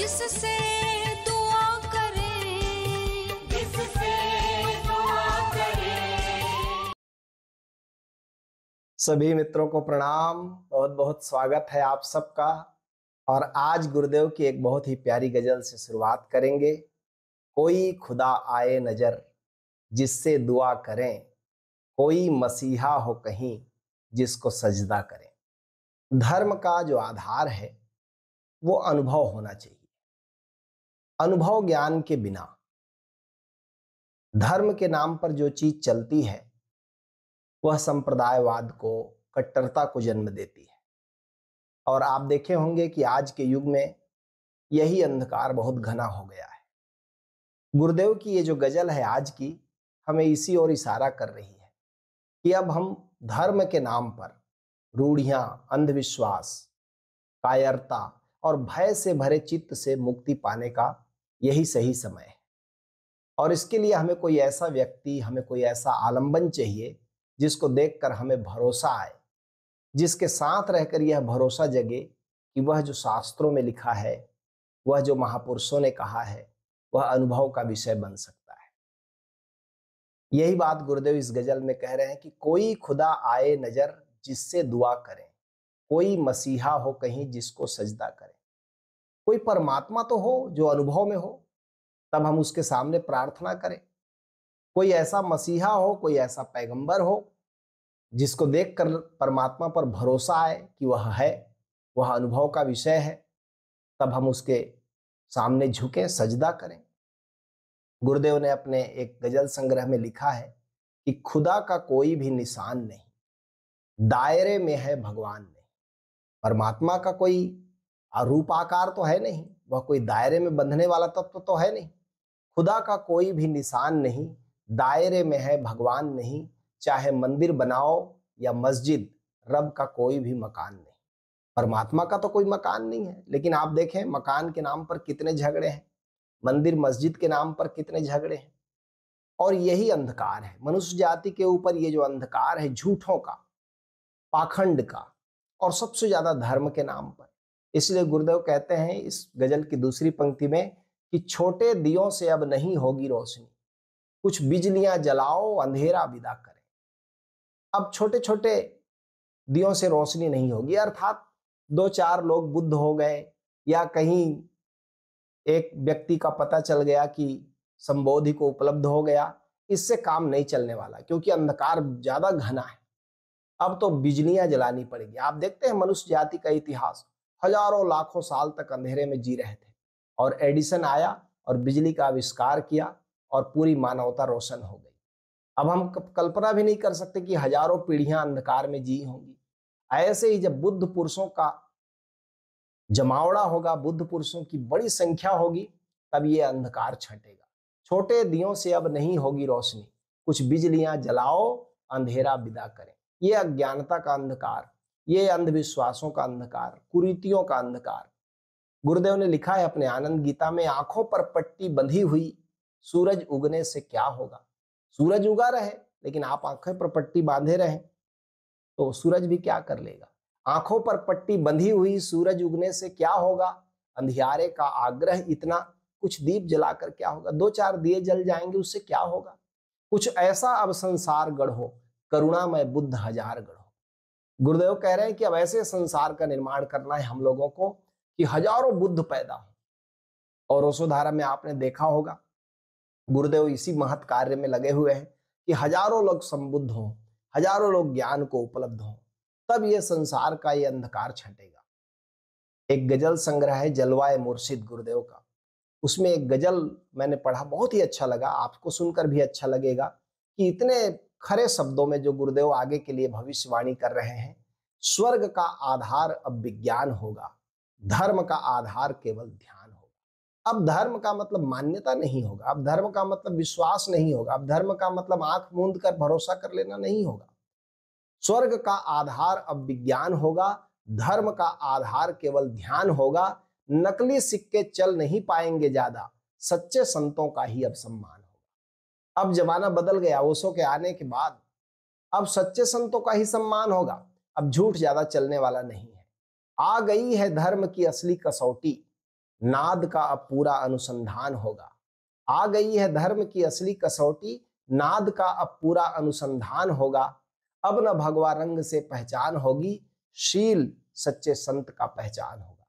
जिससे दुआ करें, जिससे दुआ करें। सभी मित्रों को प्रणाम, बहुत बहुत स्वागत है आप सबका। और आज गुरुदेव की एक बहुत ही प्यारी गजल से शुरुआत करेंगे। कोई खुदा आए नजर जिससे दुआ करें, कोई मसीहा हो कहीं जिसको सजदा करें। धर्म का जो आधार है वो अनुभव होना चाहिए। अनुभव ज्ञान के बिना धर्म के नाम पर जो चीज चलती है वह संप्रदायवाद को, कट्टरता को जन्म देती है। और आप देखे होंगे कि आज के युग में यही अंधकार बहुत घना हो गया है। गुरुदेव की ये जो गजल है आज की, हमें इसी ओर इशारा कर रही है कि अब हम धर्म के नाम पर रूढ़ियां, अंधविश्वास, कायरता और भय से भरे चित्त से मुक्ति पाने का यही सही समय है। और इसके लिए हमें कोई ऐसा व्यक्ति, हमें कोई ऐसा आलंबन चाहिए जिसको देखकर हमें भरोसा आए, जिसके साथ रहकर यह भरोसा जगे कि वह जो शास्त्रों में लिखा है, वह जो महापुरुषों ने कहा है, वह अनुभव का विषय बन सकता है। यही बात गुरुदेव इस गजल में कह रहे हैं कि कोई खुदा आए नजर जिससे दुआ करें, कोई मसीहा हो कहीं जिसको सजदा करें। कोई परमात्मा तो हो जो अनुभव में हो, तब हम उसके सामने प्रार्थना करें। कोई ऐसा मसीहा हो, कोई ऐसा पैगंबर हो जिसको देखकर परमात्मा पर भरोसा आए कि वह है, वह अनुभव का विषय है, तब हम उसके सामने झुकें, सजदा करें। गुरुदेव ने अपने एक गजल संग्रह में लिखा है कि खुदा का कोई भी निशान नहीं, दायरे में है भगवान नहीं। परमात्मा का कोई रूप आकार तो है नहीं, वह कोई दायरे में बंधने वाला तत्व तो है नहीं। खुदा का कोई भी निशान नहीं, दायरे में है भगवान नहीं। चाहे मंदिर बनाओ या मस्जिद, रब का कोई भी मकान नहीं। परमात्मा का तो कोई मकान नहीं है, लेकिन आप देखें मकान के नाम पर कितने झगड़े हैं, मंदिर मस्जिद के नाम पर कितने झगड़े हैं। और यही अंधकार है मनुष्य जाति के ऊपर, ये जो अंधकार है झूठों का, पाखंड का, और सबसे ज्यादा धर्म के नाम पर। इसलिए गुरुदेव कहते हैं इस गजल की दूसरी पंक्ति में कि छोटे दियों से अब नहीं होगी रोशनी, कुछ बिजलियां जलाओ अंधेरा विदा करें। अब छोटे छोटे दियों से रोशनी नहीं होगी, अर्थात दो चार लोग बुद्ध हो गए या कहीं एक व्यक्ति का पता चल गया कि संबोधि को उपलब्ध हो गया, इससे काम नहीं चलने वाला, क्योंकि अंधकार ज्यादा घना है। अब तो बिजलियां जलानी पड़ेगी। आप देखते हैं मनुष्य जाति का इतिहास, हजारों लाखों साल तक अंधेरे में जी रहे थे, और एडिसन आया और बिजली का आविष्कार किया और पूरी मानवता रोशन हो गई। अब हम कल्पना भी नहीं कर सकते कि हजारों पीढ़ियां अंधकार में जी होंगी। ऐसे ही जब बुद्ध पुरुषों का जमावड़ा होगा, बुद्ध पुरुषों की बड़ी संख्या होगी, तब ये अंधकार छटेगा। छोटे दियों से अब नहीं होगी रोशनी, कुछ बिजलियां जलाओ अंधेरा विदा करें। ये अज्ञानता का अंधकार, ये अंधविश्वासों का अंधकार, कुरीतियों का अंधकार। गुरुदेव ने लिखा है अपने आनंद गीता में, आंखों पर पट्टी बंधी हुई सूरज उगने से क्या होगा। सूरज उगा रहे लेकिन आप आंखें पर पट्टी बांधे रहें तो सूरज भी क्या कर लेगा। आंखों पर पट्टी बंधी हुई सूरज उगने से क्या होगा, अंधियारे का आग्रह इतना, कुछ दीप जलाकर क्या होगा। दो चार दिए जल जाएंगे, उससे क्या होगा। कुछ ऐसा अब संसार गढ़ो, करुणामय बुद्ध हजार गढ़ो। गुरुदेव कह रहे हैं कि अब ऐसे संसार का निर्माण करना है हम लोगों को कि हजारों बुद्ध पैदा हो। और ओशोधारा में आपने देखा होगा गुरुदेव इसी महत् कार्य में लगे हुए हैं कि हजारों लोग संबुद्ध हों, हजारों लोग ज्ञान को उपलब्ध हों, तब ये संसार का ये अंधकार छटेगा। एक गजल संग्रह है जलवाए मुर्शिद गुरुदेव का, उसमें एक गजल मैंने पढ़ा, बहुत ही अच्छा लगा, आपको सुनकर भी अच्छा लगेगा कि इतने खरे शब्दों में जो गुरुदेव आगे के लिए भविष्यवाणी कर रहे हैं। स्वर्ग का आधार अब विज्ञान होगा, धर्म का आधार केवल ध्यान होगा। अब धर्म का मतलब मान्यता नहीं होगा, अब धर्म का मतलब विश्वास नहीं होगा, अब धर्म का मतलब आंख मूंद कर भरोसा कर लेना नहीं होगा। स्वर्ग का आधार अब विज्ञान होगा, धर्म का आधार केवल ध्यान होगा। नकली सिक्के चल नहीं पाएंगे ज्यादा, सच्चे संतों का ही अब सम्मान होगा। अब जमाना बदल गया, ओशो के आने के बाद अब सच्चे संतों का ही सम्मान होगा, अब झूठ ज्यादा चलने वाला नहीं है। आ गई है धर्म की असली कसौटी, नाद का अब पूरा अनुसंधान होगा। आ गई है धर्म की असली कसौटी, नाद का अब पूरा अनुसंधान होगा। अब न भगवा रंग से पहचान होगी, शील सच्चे संत का पहचान होगा।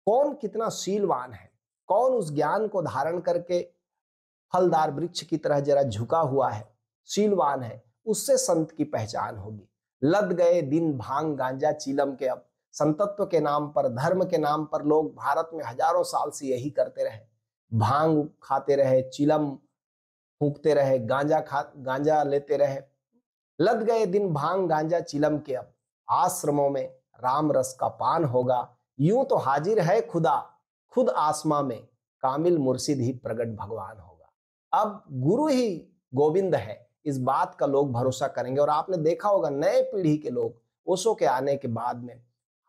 कौन कितना शीलवान है, कौन उस ज्ञान को धारण करके फलदार वृक्ष की तरह जरा झुका हुआ है, शीलवान है, उससे संत की पहचान होगी। लद गए दिन भांग गांजा चीलम के, अब संतत्व के नाम पर, धर्म के नाम पर लोग भारत में हजारों साल से यही करते रहे, भांग खाते रहे, चिलम फूंकते रहे, गांजा लेते रहे। लद गए दिन भांग गांजा चिलम के, अब आश्रमों में राम रस का पान होगा। यूं तो हाजिर है खुदा खुद आसमां में, कामिल मुर्शिद ही प्रगट भगवान होगा। अब गुरु ही गोविंद है, इस बात का लोग भरोसा करेंगे। और आपने देखा होगा नए पीढ़ी के लोग, ओशो के आने के बाद में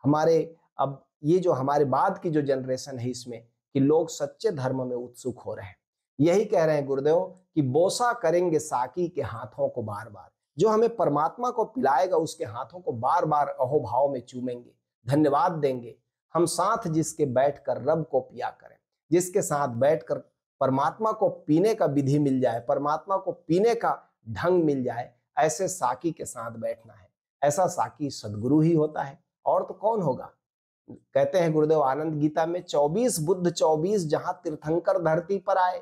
हमारे, अब ये जो हमारे बाद की जो जनरेशन है इसमें, कि लोग सच्चे धर्म में उत्सुक हो रहे हैं। यही कह रहे हैं गुरुदेव कि बोसा करेंगे साकी के हाथों को बार बार, जो हमें परमात्मा को पिलाएगा उसके हाथों को बार बार अहोभाव में चूमेंगे, धन्यवाद देंगे। हम साथ जिसके बैठकर रब को पिया करें, जिसके साथ बैठकर परमात्मा को पीने का विधि मिल जाए, परमात्मा को पीने का ढंग मिल जाए, ऐसे साकी के साथ बैठना है। ऐसा साकी सदगुरु ही होता है, और तो कौन होगा। कहते हैं गुरुदेव आनंद गीता में, 24 बुद्ध 24 जहां तीर्थंकर धरती पर आए।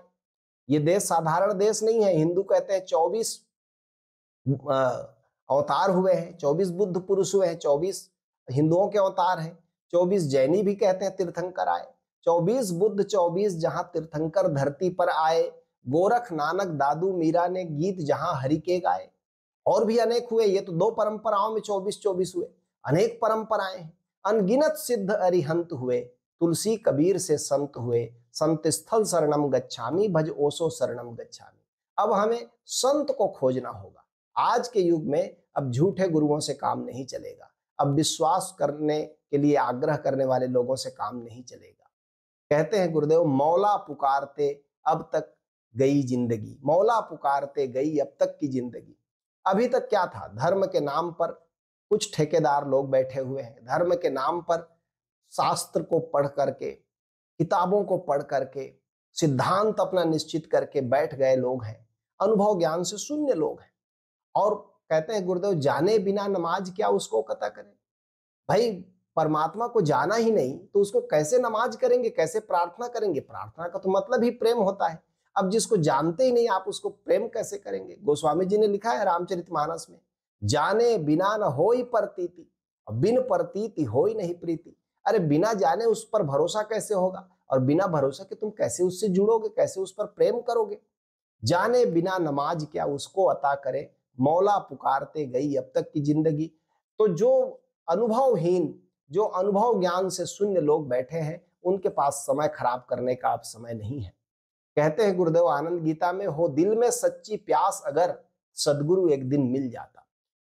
ये देश साधारण देश नहीं है। हिंदू कहते हैं 24 अवतार हुए हैं, 24 बुद्ध पुरुष हुए हैं, 24 हिंदुओं के अवतार हैं, 24 जैनी भी कहते हैं तीर्थंकर आए। 24 बुद्ध 24 जहां तीर्थंकर धरती पर आए, गोरख नानक दादू मीरा ने गीत जहां हरि के गाए। और भी अनेक हुए, ये तो 2 परंपराओं में 24 हुए, अनेक परंपराएं हैं। अनगिनत सिद्ध अरिहंत हुए, तुलसी कबीर से संत हुए, संत स्थल शरणम गच्छामि भज ओसो शरणम गच्छामि। अब हमें संत को खोजना होगा। आज के युग में अब झूठे गुरुओं से काम नहीं चलेगा, अब विश्वास करने के लिए आग्रह करने वाले लोगों से काम नहीं चलेगा। कहते हैं गुरुदेव, मौला पुकारते अब तक गई जिंदगी, मौला पुकारते गई अब तक की जिंदगी। अभी तक क्या था, धर्म के नाम पर कुछ ठेकेदार लोग बैठे हुए हैं, धर्म के नाम पर शास्त्र को पढ़ करके, किताबों को पढ़ करके, सिद्धांत अपना निश्चित करके बैठ गए लोग हैं, अनुभव ज्ञान से शून्य लोग हैं। और कहते हैं गुरुदेव, जाने बिना नमाज क्या उसको कता करें। भाई परमात्मा को जाना ही नहीं तो उसको कैसे नमाज करेंगे, कैसे प्रार्थना करेंगे। प्रार्थना का तो मतलब ही प्रेम होता है। अब जिसको जानते ही नहीं आप उसको प्रेम कैसे करेंगे। गोस्वामी जी ने लिखा है रामचरितमानस में, जाने बिना न होई प्रतीति, बिन प्रतीति होई नहीं प्रीति। अरे बिना जाने उस पर भरोसा कैसे होगा, और बिना भरोसा के तुम कैसे उससे जुड़ोगे, कैसे उस पर प्रेम करोगे। जाने बिना नमाज क्या उसको अता करे, मौला पुकारते गई अब तक की जिंदगी। तो जो अनुभवहीन, जो अनुभव ज्ञान से शून्य लोग बैठे हैं, उनके पास समय खराब करने का अब समय नहीं है। कहते हैं गुरुदेव आनंद गीता में, हो दिल में सच्ची प्यास अगर, सदगुरु एक दिन मिल जाता।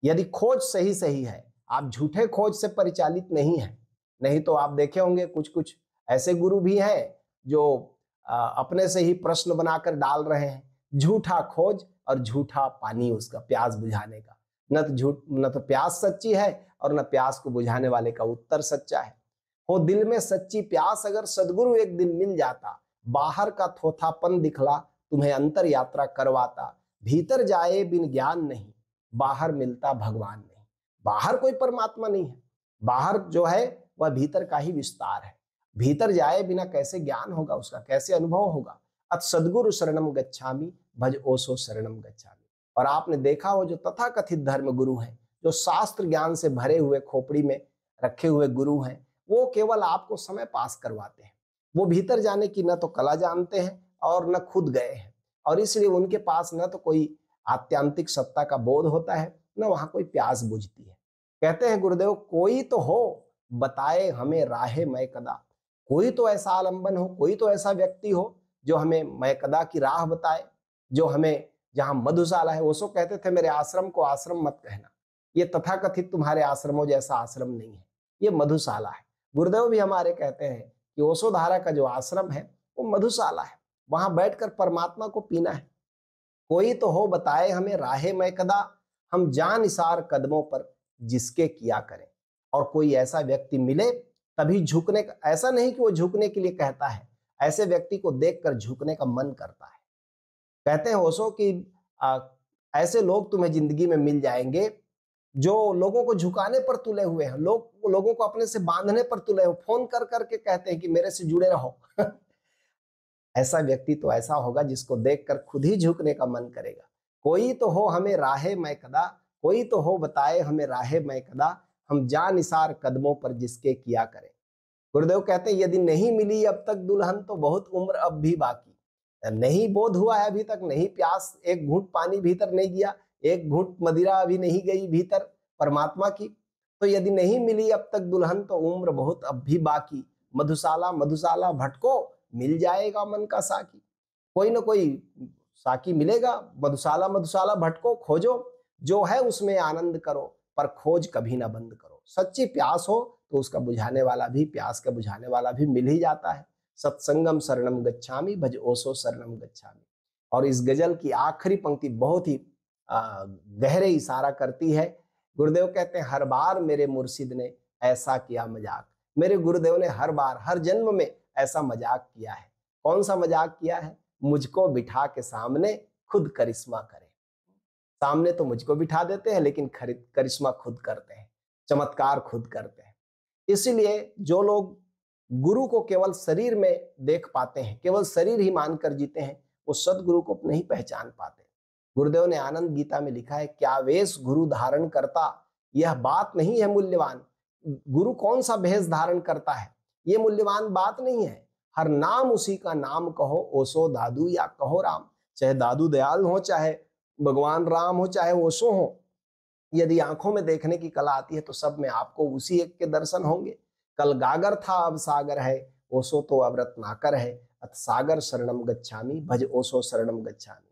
यदि खोज सही सही है, आप झूठे खोज से परिचालित नहीं है, नहीं तो आप देखे होंगे कुछ कुछ ऐसे गुरु भी हैं जो अपने से ही प्रश्न बनाकर डाल रहे हैं, झूठा खोज और झूठा पानी उसका प्यास बुझाने का। न तो प्यास सच्ची है और न प्यास को बुझाने वाले का उत्तर सच्चा है। हो दिल में सच्ची प्यास अगर, सदगुरु एक दिन मिल जाता। बाहर का थोथापन दिखला तुम्हें अंतर यात्रा करवाता। भीतर जाए बिन ज्ञान नहीं, बाहर मिलता भगवान नहीं। बाहर कोई परमात्मा नहीं है, बाहर जो है वह भीतर का ही विस्तार है। भीतर जाए बिना कैसे ज्ञान होगा, उसका कैसे अनुभव होगा। अत सदगुरु शरणम गच्छामि भज ओसो शरणम गच्छामि। और आपने देखा हो जो तथाकथित धर्म गुरु हैं, जो शास्त्र ज्ञान से भरे हुए खोपड़ी में रखे हुए गुरु हैं, वो केवल आपको समय पास करवाते हैं। वो भीतर जाने की न तो कला जानते हैं और न खुद गए हैं, और इसलिए उनके पास न तो कोई आत्यांतिक सत्ता का बोध होता है, न वहां कोई प्यास बुझती है। कहते हैं गुरुदेव, कोई तो हो बताए हमें राहे मैं कदा। कोई तो ऐसा आलंबन हो, कोई तो ऐसा व्यक्ति हो जो हमें मैं कदा की राह बताए, जो हमें जहां मधुशाला है। ओशो कहते थे, मेरे आश्रम को आश्रम मत कहना, ये तथाकथित तुम्हारे आश्रमों जैसा आश्रम नहीं है, ये मधुशाला है। गुरुदेव भी हमारे कहते हैं कि ओशो धारा का जो आश्रम है वो मधुशाला है, वहां बैठकर परमात्मा को पीना है। कोई तो हो बताए हमें राहे मैं कदा, हम जान इसार कदमों पर जिसके किया करें। और कोई ऐसा व्यक्ति मिले तभी झुकने का, ऐसा नहीं कि वो झुकने के लिए कहता है, ऐसे व्यक्ति को देखकर झुकने का मन करता है। कहते हैं ओशो कि ऐसे लोग तुम्हें जिंदगी में मिल जाएंगे जो लोगों को झुकाने पर तुले हुए हैं, लोगों को अपने से बांधने पर तुले हुए, फोन कर करके कहते हैं कि मेरे से जुड़े रहो। ऐसा व्यक्ति तो ऐसा होगा जिसको देखकर खुद ही झुकने का मन करेगा। कोई तो हो हमें राहे मैं कदा, कोई तो हो बताए हमें राहे मैं कदा, हम जा निसार कदमों पर जिसके किया करें। गुरुदेव कहते हैं यदि नहीं मिली अब तक दुल्हन तो बहुत उम्र अब भी बाकी। नहीं बोध हुआ है अभी तक, नहीं प्यास, एक घूंट पानी भीतर नहीं गया, एक घूंट मदिरा अभी नहीं गई भीतर परमात्मा की, तो यदि नहीं मिली अब तक दुल्हन तो उम्र बहुत अब भी बाकी। मधुशाला मधुशाला भटको, मिल जाएगा मन का साकी। कोई ना कोई साकी मिलेगा, मधुशाला मधुशाला भटको, खोजो, जो है उसमें आनंद करो, पर खोज कभी ना बंद करो। सच्ची प्यास हो तो उसका बुझाने वाला भी, प्यास का बुझाने वाला भी मिल ही जाता है। सत्संगम शरणम गच्छामि, भज ओशो शरणम गच्छामि। और इस गजल की आखिरी पंक्ति बहुत ही गहरे इशारा करती है। गुरुदेव कहते हैं हर बार मेरे मुर्शिद ने ऐसा किया मजाक। मेरे गुरुदेव ने हर बार, हर जन्म में ऐसा मजाक किया है। कौन सा मजाक किया है? मुझको बिठा के सामने खुद करिश्मा करे। सामने तो मुझको बिठा देते हैं, लेकिन करिश्मा खुद करते हैं, चमत्कार खुद करते हैं। इसीलिए जो लोग गुरु को केवल शरीर में देख पाते हैं, केवल शरीर ही मानकर जीते हैं, वो सदगुरु को नहीं पहचान पाते। गुरुदेव ने आनंद गीता में लिखा है, क्या वेश गुरु धारण करता, यह बात नहीं है मूल्यवान। गुरु कौन सा भेष धारण करता है, ये मूल्यवान बात नहीं है। हर नाम उसी का नाम कहो, ओशो दादू या कहो राम। चाहे दादू दयाल हो, चाहे भगवान राम हो, चाहे ओशो हो, यदि आंखों में देखने की कला आती है तो सब में आपको उसी एक के दर्शन होंगे। कल गागर था अब सागर है, ओशो तो अब रत्नाकर है। अथ सागर शरणम गच्छामि, भज ओशो शरणम गच्छामि।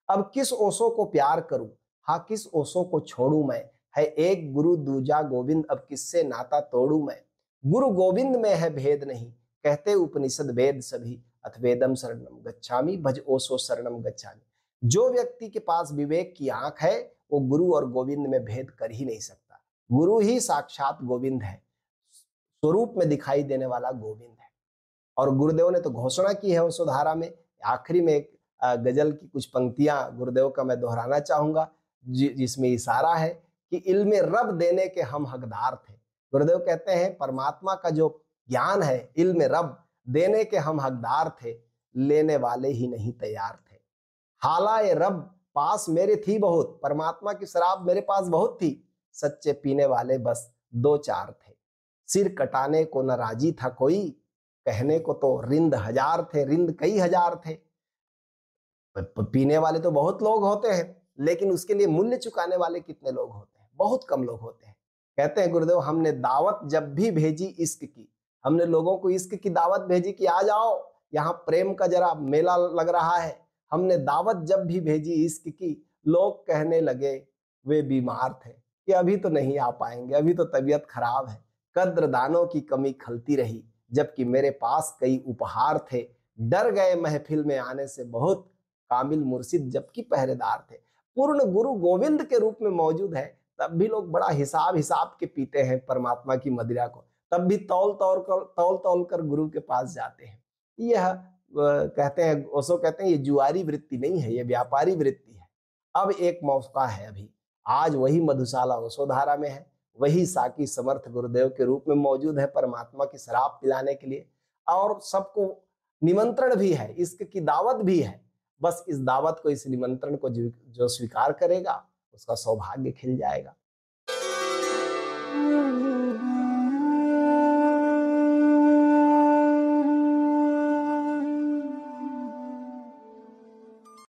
अब किस ओशो को प्यार करूं, हाँ किस ओशो को छोड़ू मैं। है एक गुरु दूजा गोविंद, अब किससे नाता तोड़ू मैं। गुरु गोविंद में है भेद नहीं, कहते उपनिषद वेद सभी। अथ वेदम शरणम गच्छामि, भज ओशो शरणम गच्छामि। जो व्यक्ति के पास विवेक की आंख है वो गुरु और गोविंद में भेद कर ही नहीं सकता। गुरु ही साक्षात गोविंद है, स्वरूप में दिखाई देने वाला गोविंद है। और गुरुदेव ने तो घोषणा की है ओशोधारा में। आखिरी में एक गजल की कुछ पंक्तियां गुरुदेव का मैं दोहराना चाहूंगा, जिसमें इशारा है कि इल्मे रब देने के हम हकदार थे। गुरुदेव कहते हैं परमात्मा का जो ज्ञान है, इल्मे रब देने के हम हकदार थे, लेने वाले ही नहीं तैयार थे। हालाए रब पास मेरे थी बहुत, परमात्मा की शराब मेरे पास बहुत थी, सच्चे पीने वाले बस दो चार थे। सिर कटाने को न राजी था कोई, कहने को तो रिंद हजार थे, रिंद कई हजार थे। पीने वाले तो बहुत लोग होते हैं, लेकिन उसके लिए मूल्य चुकाने वाले कितने लोग होते हैं? बहुत कम लोग होते हैं। कहते हैं गुरुदेव हमने दावत जब भी भेजी इश्क की, हमने लोगों को इश्क की दावत भेजी कि आ जाओ, यहाँ प्रेम का जरा मेला लग रहा है। हमने दावत जब भी भेजी इश्क की, लोग कहने लगे वे बीमार थे कि अभी तो नहीं आ पाएंगे, अभी तो तबीयत खराब है। कद्रदानों की कमी खलती रही, जबकि मेरे पास कई उपहार थे। डर गए महफिल में आने से बहुत, कामिल मुर्शिद जबकि पहरेदार थे। पूर्ण गुरु गोविंद के रूप में मौजूद है, तब भी लोग बड़ा हिसाब के पीते हैं परमात्मा की मदिरा को, तब भी तौल कर गुरु के पास जाते हैं। यह कहते हैं, ओशो कहते हैं ये जुआरी वृत्ति नहीं है, ये व्यापारी वृत्ति है। अब एक मौका है, अभी आज वही मधुशाला ओशोधारा में है, वही साकी समर्थ गुरुदेव के रूप में मौजूद है परमात्मा की शराब पिलाने के लिए। और सबको निमंत्रण भी है, इश्क की दावत भी है। बस इस दावत को, इस निमंत्रण को जो स्वीकार करेगा उसका सौभाग्य खिल जाएगा।